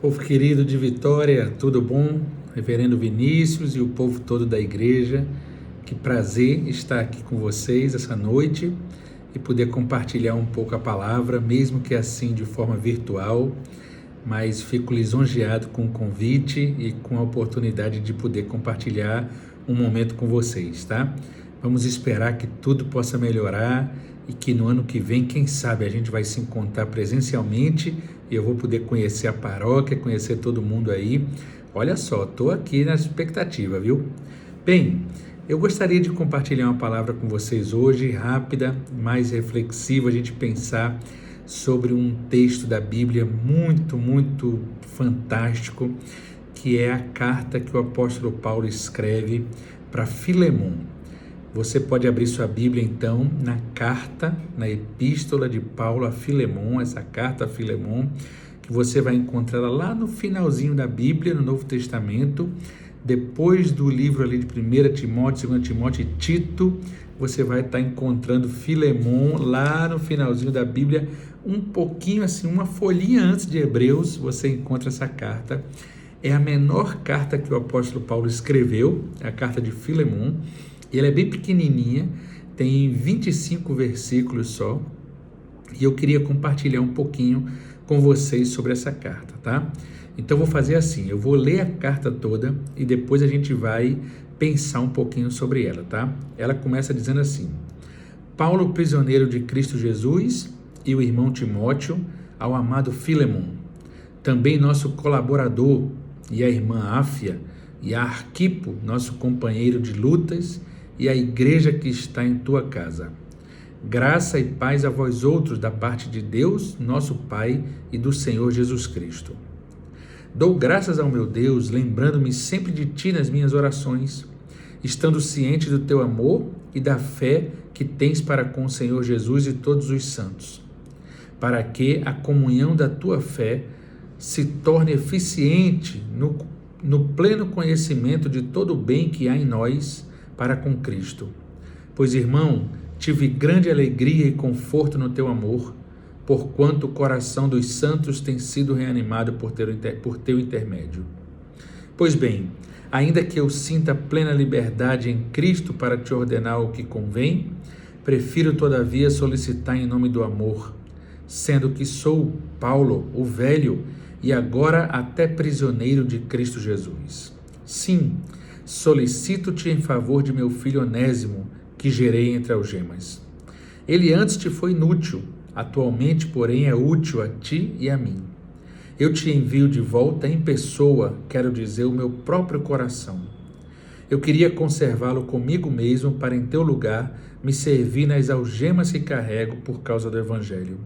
Povo querido de Vitória, tudo bom? Reverendo Vinícius e o povo todo da igreja, que prazer estar aqui com vocês essa noite e poder compartilhar um pouco a palavra, mesmo que assim de forma virtual, mas fico lisonjeado com o convite e com a oportunidade de poder compartilhar um momento com vocês, tá? Vamos esperar que tudo possa melhorar e que no ano que vem, quem sabe, a gente vai se encontrar presencialmente e eu vou poder conhecer a paróquia, conhecer todo mundo aí. Olha só, estou aqui na expectativa, viu? Bem, eu gostaria de compartilhar uma palavra com vocês hoje, rápida, mais reflexiva, a gente pensar sobre um texto da Bíblia muito fantástico, que é a carta que o apóstolo Paulo escreve para Filemon. Você pode abrir sua Bíblia, então, na carta, na epístola de Paulo a Filemon, essa carta a Filemon, que você vai encontrar lá no finalzinho da Bíblia, no Novo Testamento, depois do livro ali de 1 Timóteo, 2 Timóteo e Tito, você vai estar encontrando Filemon lá no finalzinho da Bíblia, um pouquinho assim, uma folhinha antes de Hebreus, você encontra essa carta. É a menor carta que o apóstolo Paulo escreveu, é a carta de Filemon. Ela é bem pequenininha, tem 25 versículos só, e eu queria compartilhar um pouquinho com vocês sobre essa carta, tá? Então vou fazer assim, eu vou ler a carta toda e depois a gente vai pensar um pouquinho sobre ela, tá? Ela começa dizendo assim: Paulo, prisioneiro de Cristo Jesus, e o irmão Timóteo, ao amado Filemon, também nosso colaborador, e a irmã Áfia, e a Arquipo, nosso companheiro de lutas, e a igreja que está em tua casa. Graça e paz a vós outros da parte de Deus, nosso Pai, e do Senhor Jesus Cristo. Dou graças ao meu Deus, lembrando-me sempre de ti nas minhas orações, estando ciente do teu amor e da fé que tens para com o Senhor Jesus e todos os santos, para que a comunhão da tua fé se torne eficiente no pleno conhecimento de todo o bem que há em nós para com Cristo. Pois, irmão, tive grande alegria e conforto no teu amor, porquanto o coração dos santos tem sido reanimado por teu intermédio. Pois bem, ainda que eu sinta plena liberdade em Cristo para te ordenar o que convém, prefiro todavia solicitar em nome do amor, sendo que sou Paulo, o velho, e agora até prisioneiro de Cristo Jesus. Sim, solicito-te em favor de meu filho Onésimo, que gerei entre algemas. Ele antes te foi inútil, atualmente, porém, é útil a ti e a mim. Eu te envio de volta em pessoa, quero dizer, o meu próprio coração. Eu queria conservá-lo comigo mesmo para, em teu lugar, me servir nas algemas que carrego por causa do Evangelho.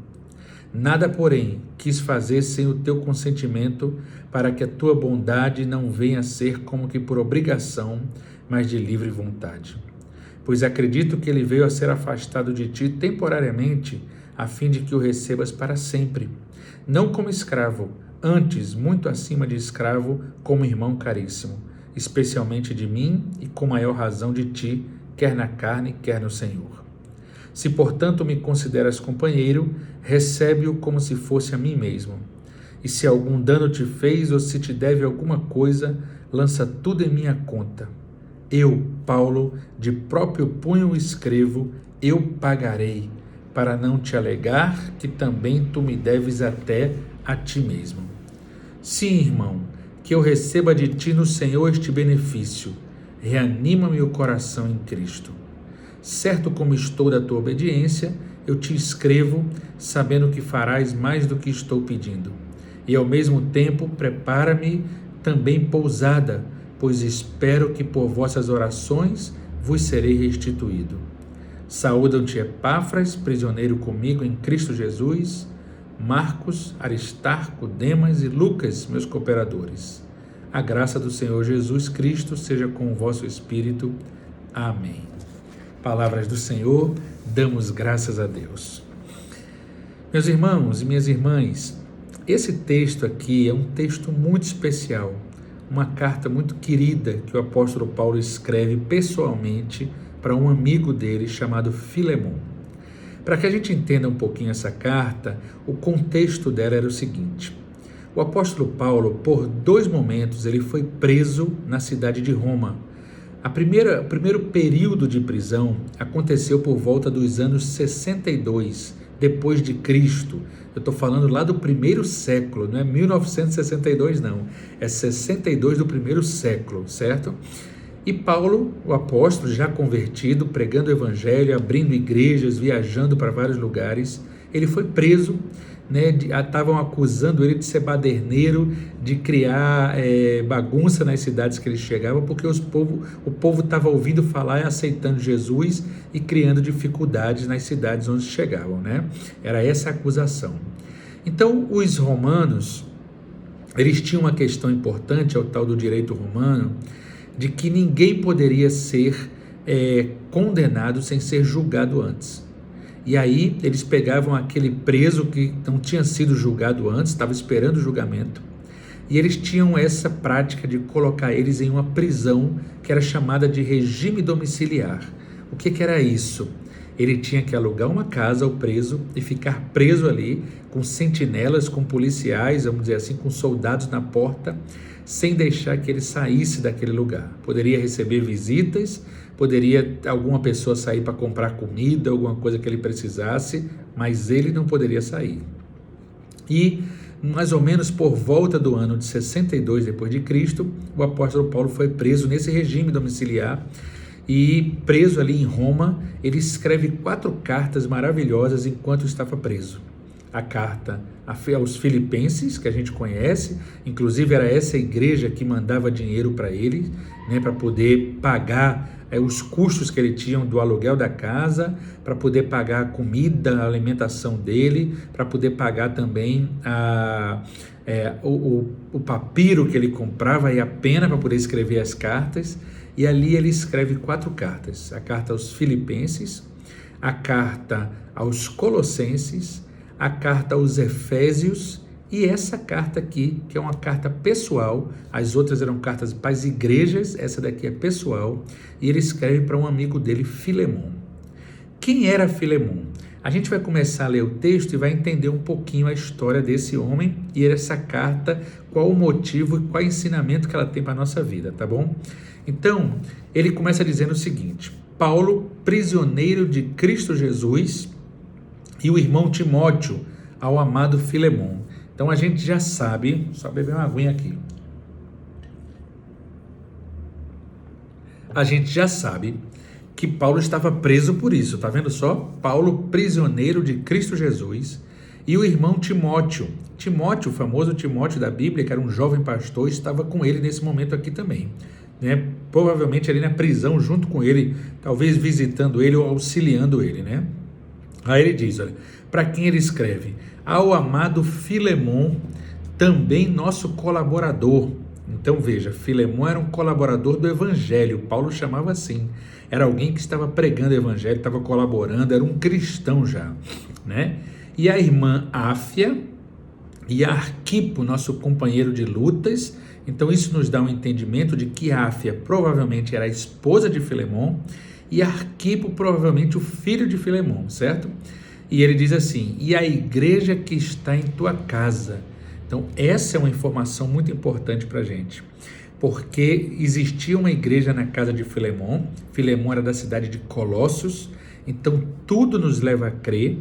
Nada, porém, quis fazer sem o teu consentimento, para que a tua bondade não venha a ser como que por obrigação, mas de livre vontade. Pois acredito que ele veio a ser afastado de ti temporariamente, a fim de que o recebas para sempre, não como escravo, antes, muito acima de escravo, como irmão caríssimo, especialmente de mim e com maior razão de ti, quer na carne, quer no Senhor. Se, portanto, me consideras companheiro, recebe-o como se fosse a mim mesmo. E se algum dano te fez ou se te deve alguma coisa, lança tudo em minha conta. Eu, Paulo, de próprio punho escrevo, eu pagarei, para não te alegar que também tu me deves até a ti mesmo. Sim, irmão, que eu receba de ti no Senhor este benefício. Reanima-me o coração em Cristo. Certo como estou da tua obediência, eu te escrevo, sabendo que farás mais do que estou pedindo. E ao mesmo tempo prepara-me também pousada, pois espero que por vossas orações vos serei restituído. Saúdam-te Epáfras, prisioneiro comigo em Cristo Jesus, Marcos, Aristarco, Demas e Lucas, meus cooperadores. A graça do Senhor Jesus Cristo seja com o vosso espírito. Amém. Palavras do Senhor, damos graças a Deus. Meus irmãos e minhas irmãs, esse texto aqui é um texto muito especial, uma carta muito querida que o apóstolo Paulo escreve pessoalmente para um amigo dele chamado Filemon. Para que a gente entenda um pouquinho essa carta, o contexto dela era o seguinte: O apóstolo Paulo, por 2 momentos, ele foi preso na cidade de Roma. O primeiro período de prisão aconteceu por volta dos anos 62, depois de Cristo. Eu estou falando lá do primeiro século, não é 1962 não, é 62 do primeiro século, certo? E Paulo, o apóstolo, já convertido, pregando o evangelho, abrindo igrejas, viajando para vários lugares, ele foi preso, né? Estavam acusando ele de ser baderneiro, de criar bagunça nas cidades que ele chegava, porque o povo estava ouvindo falar e aceitando Jesus e criando dificuldades nas cidades onde chegavam, né? Era essa a acusação. Então, os romanos, eles tinham uma questão importante, ao tal do direito romano, de que ninguém poderia ser condenado sem ser julgado antes. E aí eles pegavam aquele preso que não tinha sido julgado antes, estava esperando o julgamento, e eles tinham essa prática de colocar eles em uma prisão que era chamada de regime domiciliar. O que era isso? Ele tinha que alugar uma casa ao preso e ficar preso ali com sentinelas, com policiais, vamos dizer assim, com soldados na porta, sem deixar que ele saísse daquele lugar. Poderia receber visitas, poderia alguma pessoa sair para comprar comida, alguma coisa que ele precisasse, mas ele não poderia sair. E mais ou menos por volta do ano de 62 depois de Cristo, o apóstolo Paulo foi preso nesse regime domiciliar, e preso ali em Roma, ele escreve 4 cartas maravilhosas enquanto estava preso. A carta aos Filipenses, que a gente conhece, inclusive era essa igreja que mandava dinheiro para ele, né, para poder pagar os custos que ele tinha do aluguel da casa, para poder pagar a comida, a alimentação dele, para poder pagar também o papiro que ele comprava e a pena para poder escrever as cartas. E ali ele escreve 4 cartas, a carta aos Filipenses, a carta aos Colossenses, a carta aos Efésios e essa carta aqui, que é uma carta pessoal. As outras eram cartas para as igrejas, essa daqui é pessoal, e ele escreve para um amigo dele, Filemon. Quem era Filemon? A gente vai começar a ler o texto e vai entender um pouquinho a história desse homem e essa carta, qual o motivo e qual o ensinamento que ela tem para a nossa vida, tá bom? Então, ele começa dizendo o seguinte: Paulo, prisioneiro de Cristo Jesus, e o irmão Timóteo, ao amado Filemon. Então a gente já sabe, só beber uma aguinha aqui. A gente já sabe que Paulo estava preso por isso, tá vendo só? Paulo, prisioneiro de Cristo Jesus, e o irmão Timóteo. Timóteo, o famoso Timóteo da Bíblia, que era um jovem pastor, estava com ele nesse momento aqui também, né? Provavelmente ali na prisão junto com ele, talvez visitando ele ou auxiliando ele, né? Aí ele diz, olha, para quem ele escreve? Ao amado Filemon, também nosso colaborador. Então veja, Filemon era um colaborador do evangelho, Paulo chamava assim, era alguém que estava pregando o evangelho, estava colaborando, era um cristão já, né? E a irmã Áfia e Arquipo, nosso companheiro de lutas. Então isso nos dá um entendimento de que Áfia provavelmente era a esposa de Filemon, e Arquipo provavelmente o filho de Filemon, certo? E ele diz assim, e a igreja que está em tua casa. Então essa é uma informação muito importante para a gente, porque existia uma igreja na casa de Filemon. Filemon era da cidade de Colossos, então tudo nos leva a crer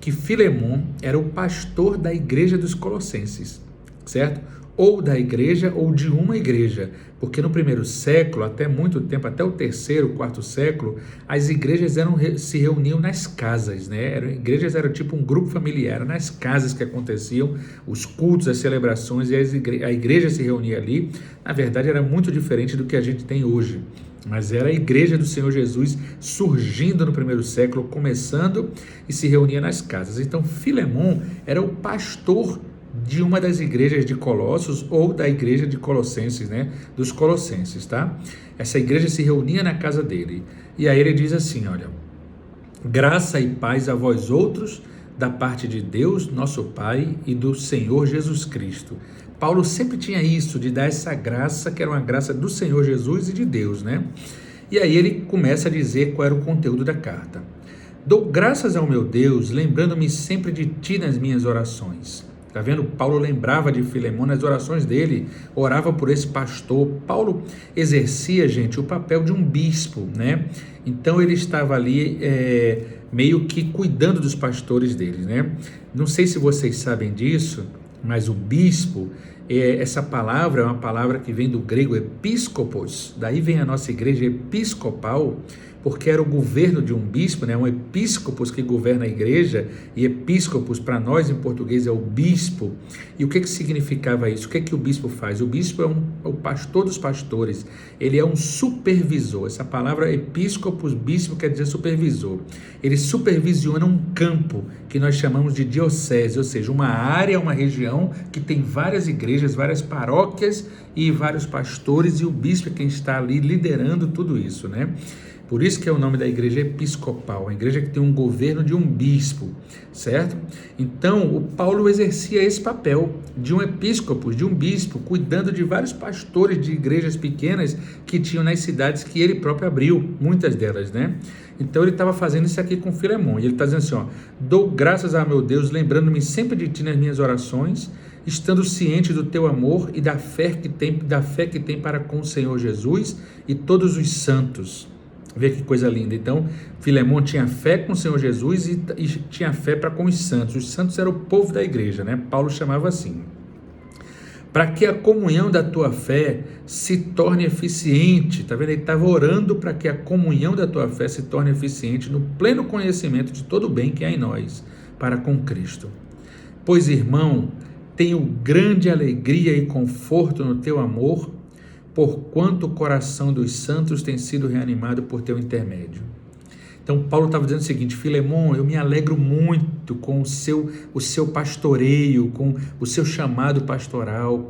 que Filemon era o pastor da igreja dos Colossenses, certo? Ou da igreja ou de uma igreja, porque no primeiro século, até muito tempo, até o terceiro, quarto século, as igrejas se reuniam nas casas, né? Igrejas eram tipo um grupo familiar, eram nas casas que aconteciam os cultos, as celebrações, e a igreja se reunia ali. Na verdade, era muito diferente do que a gente tem hoje, mas era a igreja do Senhor Jesus surgindo no primeiro século, começando, e se reunia nas casas. Então, Filemon era o pastor de uma das igrejas de Colossos, ou da igreja de Colossenses, né? Dos Colossenses, tá? Essa igreja se reunia na casa dele. E aí ele diz assim, olha, graça e paz a vós outros, da parte de Deus, nosso Pai, e do Senhor Jesus Cristo. Paulo sempre tinha isso, de dar essa graça, que era uma graça do Senhor Jesus e de Deus, né? E aí ele começa a dizer qual era o conteúdo da carta. Dou graças ao meu Deus, lembrando-me sempre de ti nas minhas orações. Tá vendo? Paulo lembrava de Filemão nas orações dele, orava por esse pastor. Paulo exercia, gente, o papel de um bispo, né? Então ele estava ali meio que cuidando dos pastores deles, né? Não sei se vocês sabem disso, mas o bispo, essa palavra é uma palavra que vem do grego episcopos, daí vem a nossa igreja episcopal, porque era o governo de um bispo, né? Um episcopos que governa a igreja, e episcopos para nós em português é o bispo. E o que significava isso? O que o bispo faz? O bispo é o pastor dos pastores, ele é um supervisor. Essa palavra episcopos, bispo, quer dizer supervisor. Ele supervisiona um campo que nós chamamos de diocese, ou seja, uma área, uma região que tem várias igrejas, várias paróquias e vários pastores, e o bispo é quem está ali liderando tudo isso, né? Por isso que é o nome da igreja episcopal, a igreja que tem um governo de um bispo, certo? Então, o Paulo exercia esse papel de um episcopo, de um bispo, cuidando de vários pastores de igrejas pequenas que tinham nas cidades que ele próprio abriu, muitas delas, né? Então, ele estava fazendo isso aqui com Filemão, e ele está dizendo assim, ó, dou graças a meu Deus, lembrando-me sempre de ti nas minhas orações, estando ciente do teu amor e da fé que tem para com o Senhor Jesus e todos os santos. Vê que coisa linda. Então, Filemão tinha fé com o Senhor Jesus e tinha fé para com os santos. Os santos eram o povo da igreja, né? Paulo chamava assim. Para que a comunhão da tua fé se torne eficiente. Tá vendo? Ele estava orando para que a comunhão da tua fé se torne eficiente no pleno conhecimento de todo o bem que há em nós, para com Cristo. Pois, irmão, tenho grande alegria e conforto no teu amor, porquanto o coração dos santos tem sido reanimado por teu intermédio. Então, Paulo estava dizendo o seguinte: Filemão, eu me alegro muito com o seu pastoreio, com o seu chamado pastoral,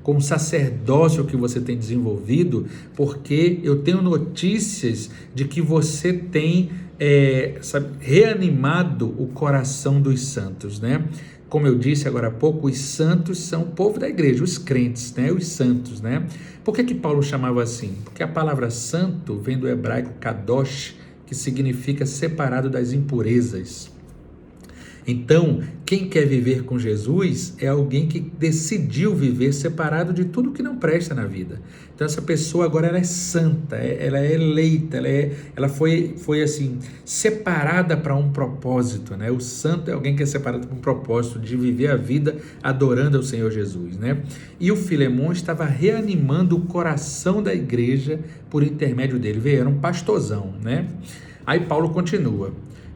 com o sacerdócio que você tem desenvolvido, porque eu tenho notícias de que você tem reanimado o coração dos santos, né? Como eu disse agora há pouco, os santos são o povo da igreja, os crentes, né? Os santos, né? Por que Paulo chamava assim? Porque a palavra santo vem do hebraico kadosh, que significa separado das impurezas. Então, quem quer viver com Jesus é alguém que decidiu viver separado de tudo que não presta na vida. Então, essa pessoa agora ela é santa, ela é eleita, ela foi assim, separada para um propósito, né? O santo é alguém que é separado para um propósito de viver a vida adorando ao Senhor Jesus, né? E o Filemão estava reanimando o coração da igreja por intermédio dele. Vê, era um pastorzão, né? Aí Paulo continua.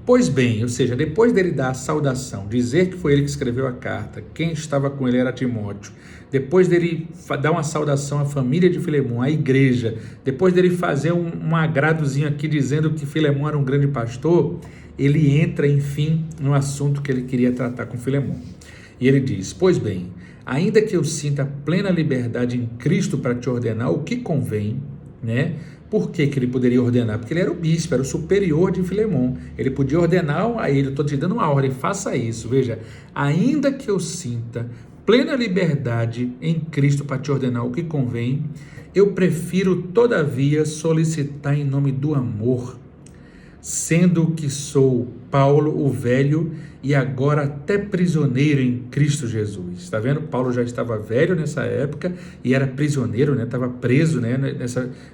Pois bem, ou seja, depois dele dar a saudação, dizer que foi ele que escreveu a carta, quem estava com ele era Timóteo, depois dele dar uma saudação à família de Filemão, à igreja, depois dele fazer um agradozinho aqui dizendo que Filemão era um grande pastor, ele entra, enfim, no assunto que ele queria tratar com Filemão. E ele diz, pois bem, ainda que eu sinta plena liberdade em Cristo para te ordenar o que convém, né? Por que ele poderia ordenar? Porque ele era o bispo, era o superior de Filemão. Ele podia ordenar a ele, eu estou te dando uma ordem, faça isso. Veja, ainda que eu sinta plena liberdade em Cristo para te ordenar o que convém, eu prefiro, todavia, solicitar em nome do amor, sendo que sou Paulo o velho e agora até prisioneiro em Cristo Jesus. Está vendo? Paulo já estava velho nessa época e era prisioneiro, né? Estava preso, né?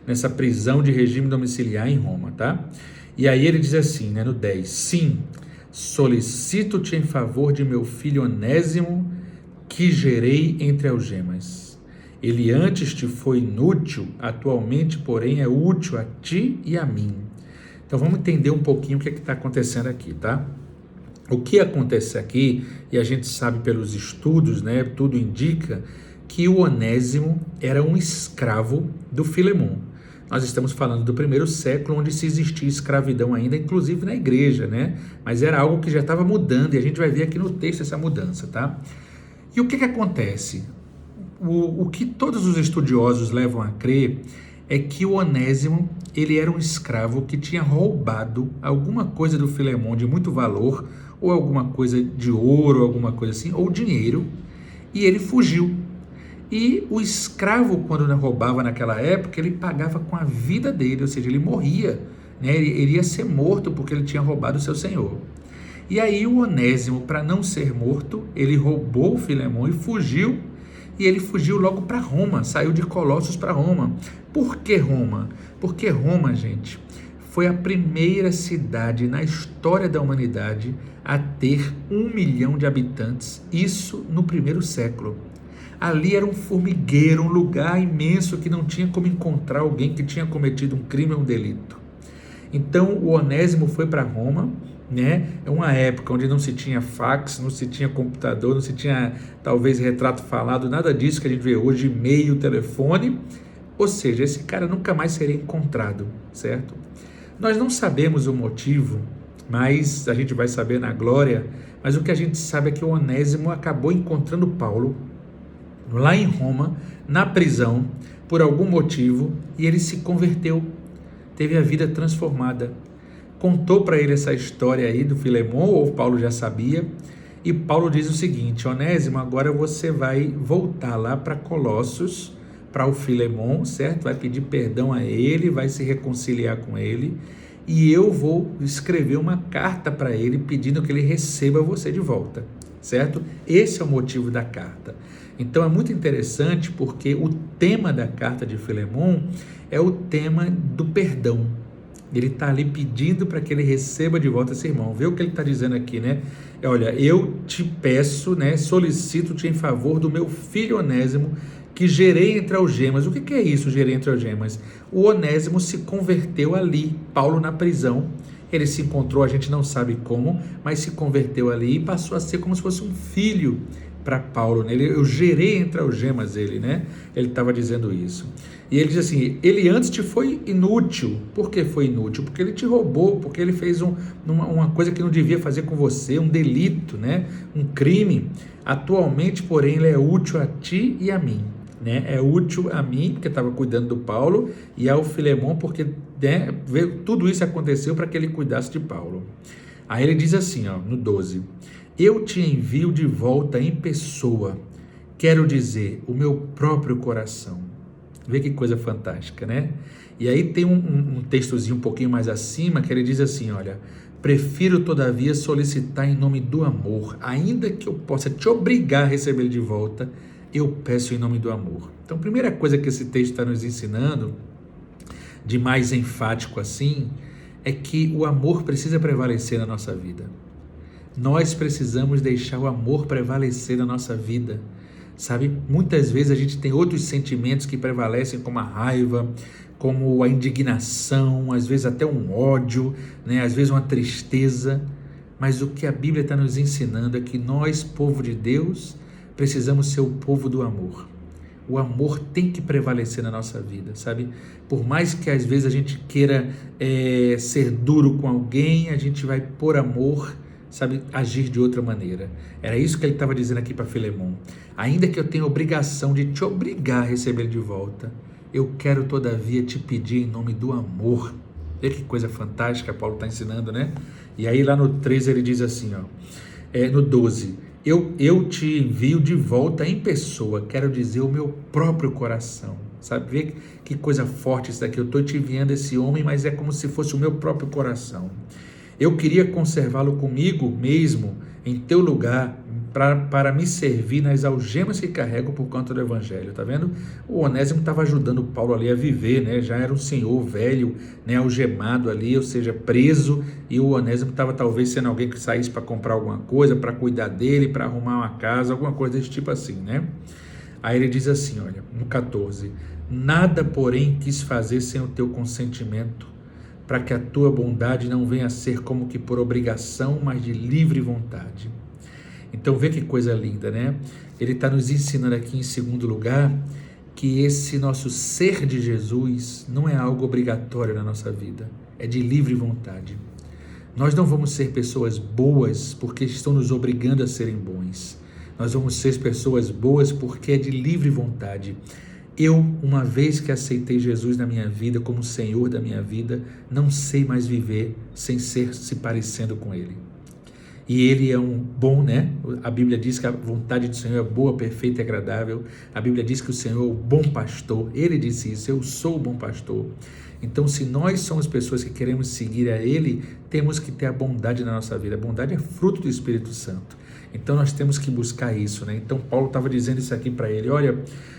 nessa prisão de regime domiciliar em Roma, tá? E aí ele diz assim, né? No 10, sim, solicito-te em favor de meu filho Onésimo, que gerei entre algemas. Ele antes te foi inútil, atualmente, porém, é útil a ti e a mim. Então vamos entender um pouquinho o que está acontecendo aqui, tá? O que acontece aqui, e a gente sabe pelos estudos, né, tudo indica que o Onésimo era um escravo do Filemão. Nós estamos falando do primeiro século, onde se existia escravidão ainda, inclusive na igreja, né? Mas era algo que já estava mudando, e a gente vai ver aqui no texto essa mudança, tá? E o que acontece? O que todos os estudiosos levam a crer é que o Onésimo, ele era um escravo que tinha roubado alguma coisa do Filemão de muito valor, ou alguma coisa de ouro, alguma coisa assim, ou dinheiro, e ele fugiu. E o escravo, quando roubava naquela época, ele pagava com a vida dele, ou seja, ele morria, né? Ele ia ser morto porque ele tinha roubado o seu senhor. E aí o Onésimo, para não ser morto, ele roubou o Filemão e fugiu. E ele fugiu logo para Roma, saiu de Colossos para Roma. Por que Roma? Porque Roma, gente, foi a primeira cidade na história da humanidade a ter 1 milhão de habitantes, isso no primeiro século. Ali era um formigueiro, um lugar imenso que não tinha como encontrar alguém que tinha cometido um crime ou um delito. Então o Onésimo foi para Roma, né? É uma época onde não se tinha fax, não se tinha computador, não se tinha talvez retrato falado, nada disso que a gente vê hoje, e-mail, telefone. Ou seja, esse cara nunca mais seria encontrado, certo? Nós não sabemos o motivo, mas a gente vai saber na glória. Mas o que a gente sabe é que o Onésimo acabou encontrando Paulo lá em Roma, na prisão, por algum motivo, e ele se converteu, teve a vida transformada. Contou para ele essa história aí do Filemão, ou Paulo já sabia, e Paulo diz o seguinte: Onésimo, agora você vai voltar lá para Colossos, para o Filemão, certo? Vai pedir perdão a ele, vai se reconciliar com ele, e eu vou escrever uma carta para ele pedindo que ele receba você de volta, certo? Esse é o motivo da carta. Então é muito interessante porque o tema da carta de Filemão é o tema do perdão. Ele está ali pedindo para que ele receba de volta esse irmão. Vê o que ele está dizendo aqui, né? Olha, eu te peço, né? Solicito-te em favor do meu filho Onésimo, que gerei entre algemas. O que é isso, gerei entre algemas? O Onésimo se converteu ali, Paulo na prisão. Ele se encontrou, a gente não sabe como, mas se converteu ali e passou a ser como se fosse um filho para Paulo, né? Eu gerei entre algemas ele, né? Ele estava dizendo isso. E ele diz assim: ele antes te foi inútil. Por que foi inútil? Porque ele te roubou, porque ele fez uma coisa que não devia fazer com você, um delito, né? Um crime. Atualmente, porém, ele é útil a ti e a mim, né? É útil a mim, porque estava cuidando do Paulo, e ao Filemão, porque, né, tudo isso aconteceu para que ele cuidasse de Paulo. Aí ele diz assim, ó, no 12: eu te envio de volta em pessoa, quero dizer, o meu próprio coração. Vê que coisa fantástica, né? E aí tem um textozinho um pouquinho mais acima, que ele diz assim, olha: prefiro todavia solicitar em nome do amor, ainda que eu possa te obrigar a receber ele de volta, eu peço em nome do amor. Então, a primeira coisa que esse texto está nos ensinando, de mais enfático assim, é que o amor precisa prevalecer na nossa vida. Nós precisamos deixar o amor prevalecer na nossa vida, sabe? Muitas vezes a gente tem outros sentimentos que prevalecem, como a raiva, como a indignação, às vezes até um ódio, né? Às vezes uma tristeza, mas o que a Bíblia está nos ensinando é que nós, povo de Deus, precisamos ser o povo do amor. O amor tem que prevalecer na nossa vida, sabe? Por mais que às vezes a gente queira ser duro com alguém, a gente vai, por amor, sabe, agir de outra maneira. Era isso que ele estava dizendo aqui para Filemão. Ainda que eu tenha obrigação de te obrigar a receber ele de volta, eu quero todavia te pedir em nome do amor. Vê que coisa fantástica Paulo está ensinando, né? E aí lá no 13 ele diz assim, ó, no 12, eu te envio de volta em pessoa, quero dizer, o meu próprio coração. Sabe, vê que coisa forte isso daqui. Eu estou te enviando esse homem, mas é como se fosse o meu próprio coração. Eu queria conservá-lo comigo mesmo, em teu lugar, para me servir nas algemas que carrego por conta do Evangelho, tá vendo? O Onésimo estava ajudando Paulo ali a viver, né? Já era um senhor velho, né? Algemado ali, ou seja, preso, e o Onésimo estava talvez sendo alguém que saísse para comprar alguma coisa, para cuidar dele, para arrumar uma casa, alguma coisa desse tipo assim, né? Aí ele diz assim, olha, no 14, nada, porém, quis fazer sem o teu consentimento, para que a tua bondade não venha a ser como que por obrigação, mas de livre vontade. Então vê que coisa linda, né? Ele está nos ensinando aqui em segundo lugar que esse nosso ser de Jesus não é algo obrigatório na nossa vida, é de livre vontade. Nós não vamos ser pessoas boas porque estão nos obrigando a serem bons. Nós vamos ser pessoas boas porque é de livre vontade. Eu, uma vez que aceitei Jesus na minha vida como Senhor da minha vida, não sei mais viver sem ser se parecendo com Ele. e ele é um bom, né? A Bíblia diz que a vontade do Senhor é boa, perfeita e agradável. A Bíblia diz que o Senhor é o bom pastor. Ele disse isso, eu sou o bom pastor. Então, se nós somos pessoas que queremos seguir a Ele, temos que ter a bondade na nossa vida. A bondade é fruto do Espírito Santo. Então, nós temos que buscar isso, né? Então, Paulo estava dizendo isso aqui para ele. Olha,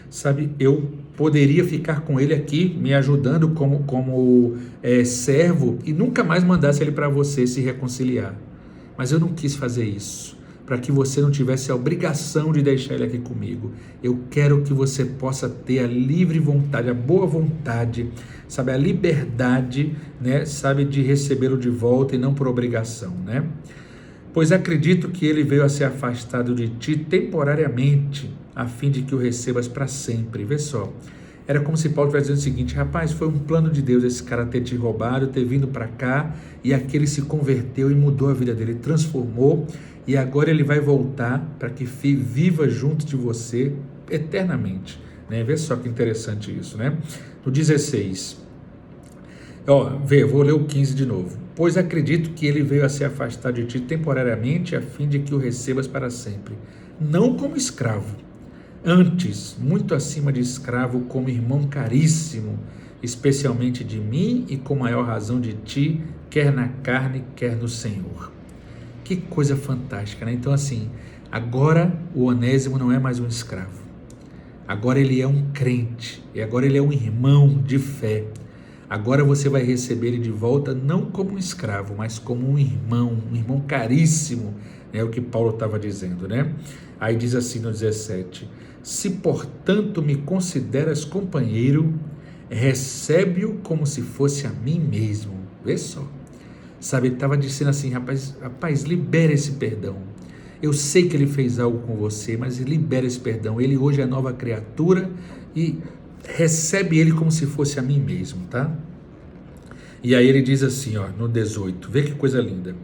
sabe, eu poderia ficar com ele aqui, me ajudando como servo, e nunca mais mandasse ele para você se reconciliar. Mas eu não quis fazer isso, para que você não tivesse a obrigação de deixar ele aqui comigo. Eu quero que você possa ter a livre vontade, a boa vontade, sabe, a liberdade, né, sabe, de recebê-lo de volta e não por obrigação, né? Pois acredito que ele veio a ser afastado de ti temporariamente, a fim de que o recebas para sempre. Vê só, era como se Paulo estivesse dizendo o seguinte: rapaz, foi um plano de Deus esse cara ter te roubado, ter vindo para cá, e aquele se converteu e mudou a vida dele, transformou, e agora ele vai voltar para que viva junto de você eternamente, né? Vê só que interessante isso, né? No 16, vou ler o 15 de novo. Pois acredito que ele veio a se afastar de ti temporariamente, a fim de que o recebas para sempre, não como escravo, antes, muito acima de escravo, como irmão caríssimo, especialmente de mim e com maior razão de ti, quer na carne, quer no Senhor. Que coisa fantástica, né? Então, assim, agora o Onésimo não é mais um escravo. Agora ele é um crente, e agora ele é um irmão de fé. Agora você vai receber ele de volta não como um escravo, mas como um irmão caríssimo, é o que Paulo estava dizendo, né? Aí diz assim no 17: se portanto me consideras companheiro, recebe-o como se fosse a mim mesmo. Vê só, sabe, ele estava dizendo assim: rapaz, libera esse perdão. Eu sei que ele fez algo com você, mas libera esse perdão. Ele hoje é nova criatura e recebe ele como se fosse a mim mesmo, tá? E aí ele diz assim, no 18, vê que coisa linda: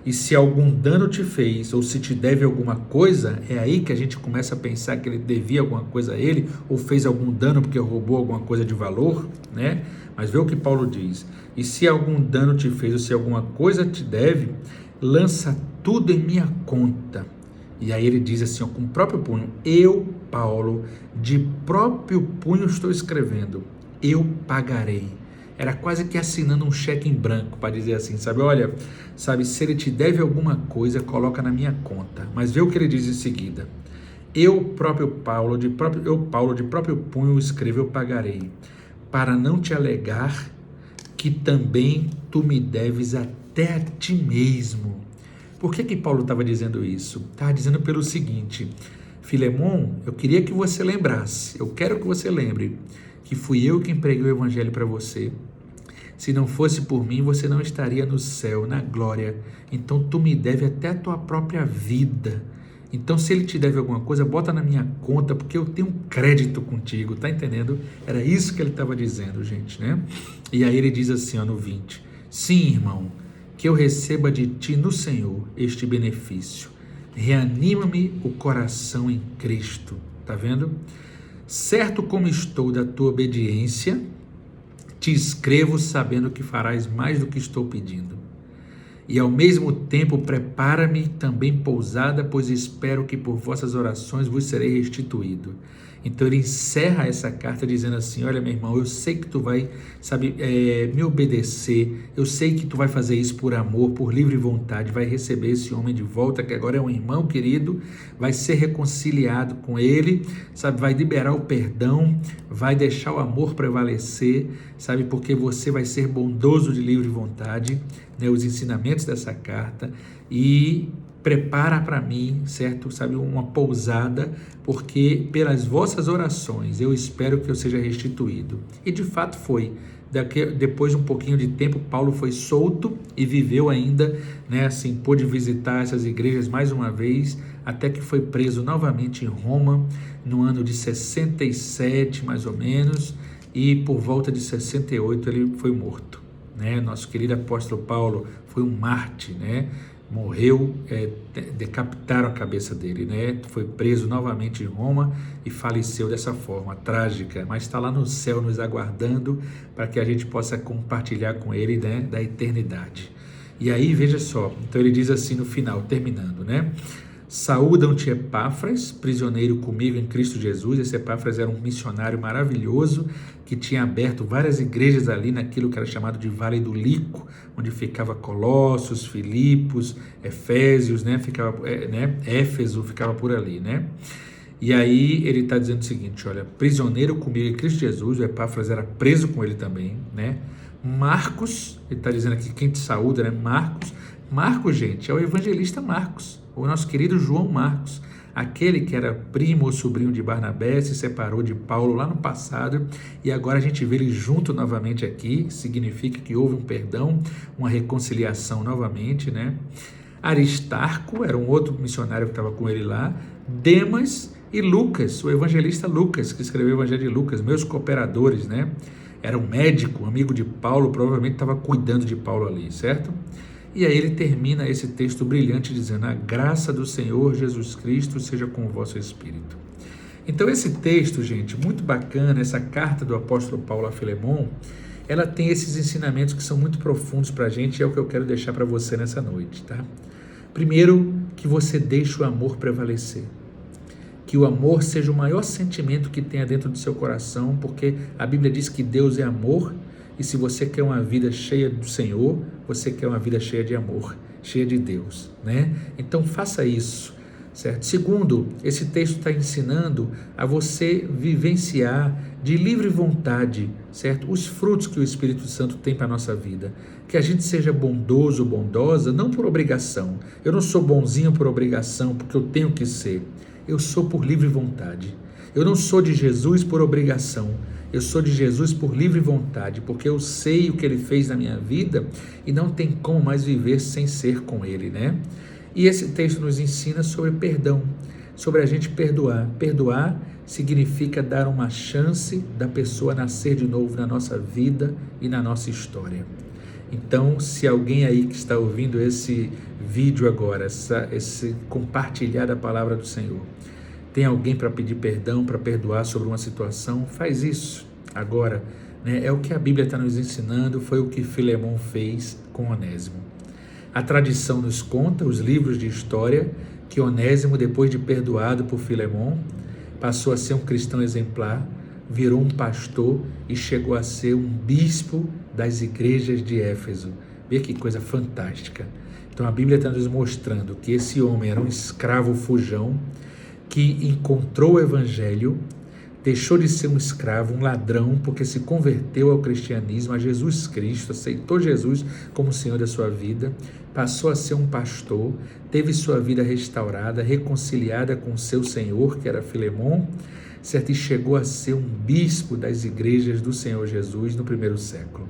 e se algum dano te fez, ou se te deve alguma coisa, é aí que a gente começa a pensar que ele devia alguma coisa a ele, ou fez algum dano porque roubou alguma coisa de valor, né? Mas vê o que Paulo diz: e se algum dano te fez, ou se alguma coisa te deve, lança tudo em minha conta. E aí ele diz assim, com o próprio punho: eu, Paulo, de próprio punho estou escrevendo, eu pagarei. Era quase que assinando um cheque em branco para dizer assim, sabe, olha, sabe, se ele te deve alguma coisa, coloca na minha conta. Mas vê o que ele diz em seguida: eu, Paulo, de próprio punho escrevo, eu pagarei, para não te alegar que também tu me deves até a ti mesmo. Por que Paulo estava dizendo isso? Estava dizendo pelo seguinte: Filemon, eu queria que você lembrasse, eu quero que você lembre, que fui eu quem preguei o evangelho para você. Se não fosse por mim, você não estaria no céu, na glória. Então tu me deve até a tua própria vida. Então, se ele te deve alguma coisa, bota na minha conta, porque eu tenho um crédito contigo, tá entendendo? Era isso que ele estava dizendo, gente, né? E aí ele diz assim, no 20: sim, irmão, que eu receba de ti no Senhor este benefício. Reanima-me o coração em Cristo. Tá vendo? Certo como estou da tua obediência, te escrevo sabendo que farás mais do que estou pedindo. E ao mesmo tempo prepara-me também pousada, pois espero que por vossas orações vos serei restituído. Então ele encerra essa carta dizendo assim: olha, meu irmão, eu sei que tu vai, sabe, me obedecer, eu sei que tu vai fazer isso por amor, por livre vontade, vai receber esse homem de volta, que agora é um irmão querido, vai ser reconciliado com ele, sabe, vai liberar o perdão, vai deixar o amor prevalecer, sabe, porque você vai ser bondoso de livre vontade, né, os ensinamentos dessa carta, e prepara para mim, certo? Sabe, uma pousada, porque pelas vossas orações eu espero que eu seja restituído. E de fato foi. Depois de um pouquinho de tempo, Paulo foi solto e viveu ainda, né, assim, pôde visitar essas igrejas mais uma vez, até que foi preso novamente em Roma, no ano de 67, mais ou menos, e por volta de 68 ele foi morto, né? Nosso querido apóstolo Paulo foi um mártir, né? Morreu, decapitaram a cabeça dele, né? Foi preso novamente em Roma e faleceu dessa forma trágica, mas está lá no céu nos aguardando para que a gente possa compartilhar com ele, né, da eternidade. E aí, veja só, então ele diz assim no final, terminando, né? Saúdam-te Epáfras, prisioneiro comigo em Cristo Jesus. Esse Epáfras era um missionário maravilhoso que tinha aberto várias igrejas ali naquilo que era chamado de Vale do Lico, onde ficava Colossos, Filipos, Efésios, né? Éfeso ficava por ali, né? E aí ele está dizendo o seguinte, olha, prisioneiro comigo em Cristo Jesus, o Epáfras era preso com ele também, né? Marcos, ele está dizendo aqui quem te saúda, né? Marcos, gente, é o evangelista Marcos, o nosso querido João Marcos, aquele que era primo ou sobrinho de Barnabé, se separou de Paulo lá no passado e agora a gente vê ele junto novamente aqui, significa que houve um perdão, uma reconciliação novamente, né? Aristarco era um outro missionário que estava com ele lá, Demas e Lucas, o evangelista Lucas, que escreveu o Evangelho de Lucas, meus cooperadores, né? Era um médico, um amigo de Paulo, provavelmente estava cuidando de Paulo ali, certo? E aí ele termina esse texto brilhante dizendo, a graça do Senhor Jesus Cristo seja com o vosso espírito. Então esse texto, gente, muito bacana, essa carta do apóstolo Paulo a Filemon, ela tem esses ensinamentos que são muito profundos para a gente e é o que eu quero deixar para você nessa noite, tá? Primeiro, que você deixe o amor prevalecer. Que o amor seja o maior sentimento que tenha dentro do seu coração, porque a Bíblia diz que Deus é amor, e se você quer uma vida cheia do Senhor, você quer uma vida cheia de amor, cheia de Deus, né? Então faça isso, certo? Segundo, esse texto está ensinando a você vivenciar de livre vontade, certo? Os frutos que o Espírito Santo tem para a nossa vida. Que a gente seja bondoso, bondosa, não por obrigação. Eu não sou bonzinho por obrigação, porque eu tenho que ser. Eu sou por livre vontade. Eu não sou de Jesus por obrigação. Eu sou de Jesus por livre vontade, porque eu sei o que Ele fez na minha vida e não tem como mais viver sem ser com Ele, né? E esse texto nos ensina sobre perdão, sobre a gente perdoar. Perdoar significa dar uma chance da pessoa nascer de novo na nossa vida e na nossa história. Então, se alguém aí que está ouvindo esse vídeo agora, esse compartilhar da palavra do Senhor, tem alguém para pedir perdão, para perdoar sobre uma situação, faz isso agora, né? É o que a Bíblia está nos ensinando, foi o que Filemon fez com Onésimo. A tradição nos conta, os livros de história, que Onésimo, depois de perdoado por Filemon, passou a ser um cristão exemplar, virou um pastor e chegou a ser um bispo das igrejas de Éfeso. Vê que coisa fantástica. Então a Bíblia está nos mostrando que esse homem era um escravo fujão, que encontrou o Evangelho, deixou de ser um escravo, um ladrão, porque se converteu ao cristianismo, a Jesus Cristo, aceitou Jesus como Senhor da sua vida, passou a ser um pastor, teve sua vida restaurada, reconciliada com seu Senhor, que era Filemon, certo? E chegou a ser um bispo das igrejas do Senhor Jesus no primeiro século.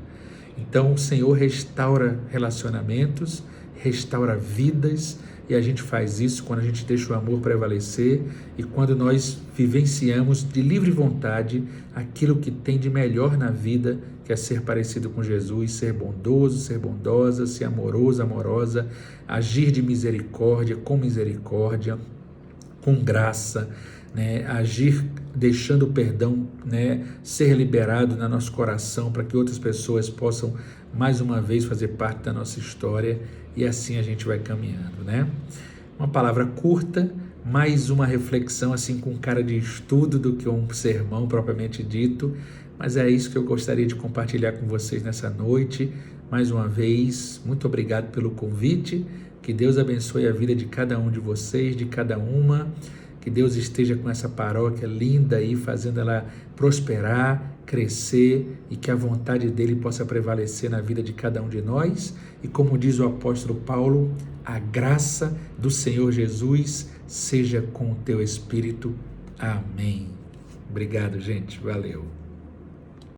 Então o Senhor restaura relacionamentos, restaura vidas, e a gente faz isso quando a gente deixa o amor prevalecer e quando nós vivenciamos de livre vontade aquilo que tem de melhor na vida, que é ser parecido com Jesus, ser bondoso, ser bondosa, ser amoroso, amorosa, agir de misericórdia, com graça, né? Agir deixando o perdão, né? Ser liberado no nosso coração para que outras pessoas possam mais uma vez fazer parte da nossa história e assim a gente vai caminhando, né? Uma palavra curta, mais uma reflexão assim com cara de estudo do que um sermão propriamente dito, mas é isso que eu gostaria de compartilhar com vocês nessa noite. Mais uma vez, muito obrigado pelo convite, que Deus abençoe a vida de cada um de vocês, de cada uma, que Deus esteja com essa paróquia linda aí, fazendo ela prosperar, crescer e que a vontade dele possa prevalecer na vida de cada um de nós. E como diz o apóstolo Paulo, a graça do Senhor Jesus seja com o teu espírito. Amém. Obrigado, gente. Valeu.